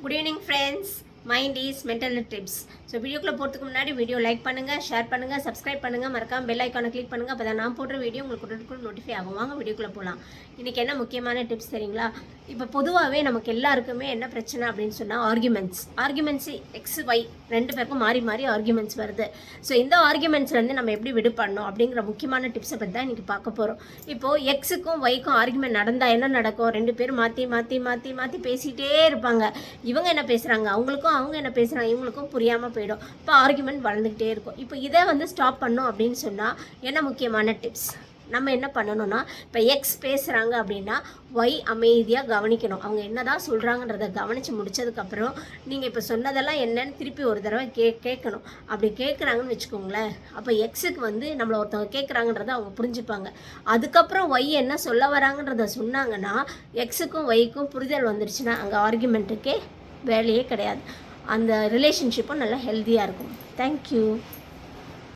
Good evening friends. Mind is mental tips. So வீடியோக்குள்ளே போகிறதுக்கு முன்னாடி வீடியோ லைக் பண்ணுங்கள், ஷேர் பண்ணுங்கள், சப்ஸ்கிரைப் பண்ணுங்கள், மறக்காம பெல் ஐக்கானை கிளிக் பண்ணுங்கள். அப்போ தான் நான் போடுற வீடியோ உங்களுக்கு உடனுக்குடன் நோட்டிஃபை ஆகும். வாங்க வீடியோக்குள்ளே போகலாம். இன்றைக்கி என்ன முக்கியமான டிப்ஸ் தெரியுங்களா? இப்போ பொதுவாகவே நமக்கு எல்லாருக்குமே என்ன பிரச்சனை அப்படின்னு சொன்னால் ஆர்குமெண்ட்ஸ் எக்ஸ் ஒய் ரெண்டு பேருக்கும் மாறி மாறி ஆர்குமெண்ட்ஸ் வருது. ஸோ இந்த ஆர்குமெண்ட்ஸ்லேருந்து நம்ம எப்படி விடுபடணும் அப்படிங்கிற முக்கியமான டிப்ஸை பற்றி தான் இன்றைக்கி பார்க்க போகிறோம். இப்போது எக்ஸுக்கும் ஒய்க்கும் ஆர்குமெண்ட் நடந்தால் என்ன நடக்கும்? ரெண்டு பேரும் மாற்றி பேசிகிட்டே இருப்பாங்க. இவங்க என்ன பேசுகிறாங்க, அவங்களுக்கும் அவங்க என்ன பேசுகிறாங்க இவங்களுக்கும் புரியாமல் போயிடும். இப்போ ஆர்குமெண்ட் வளர்ந்துக்கிட்டே இருக்கும். இப்போ இதை ஸ்டாப் பண்ணோம் அப்படின்னு சொன்னால் என்ன முக்கியமான டிப்ஸ் நம்ம என்ன பண்ணணும்னா, இப்போ எக்ஸ் பேசுகிறாங்க அப்படின்னா ஒய் அமைதியாக கவனிக்கணும். அவங்க என்ன தான் சொல்கிறாங்கன்றதை கவனித்து முடித்ததுக்கப்புறம் நீங்கள் இப்போ சொன்னதெல்லாம் என்னன்னு திருப்பி ஒரு தடவை கேட்கணும். அப்படி கேட்குறாங்கன்னு வச்சுக்கோங்களேன், அப்போ எக்ஸுக்கு நம்மளை ஒருத்தவங்க கேட்குறாங்கன்றதை அவங்க புரிஞ்சுப்பாங்க. அதுக்கப்புறம் ஒய் என்ன சொல்ல வராங்கன்றதை சொன்னாங்கன்னா எக்ஸுக்கும் ஒய்க்கும் புரிதல் வந்துருச்சுன்னா அங்கே ஆர்குமெண்ட்டுக்கே வேலையே கிடையாது. அந்த ரிலேஷன்ஷிப்பும் நல்லா ஹெல்த்தியாக இருக்கும். தேங்க்யூ.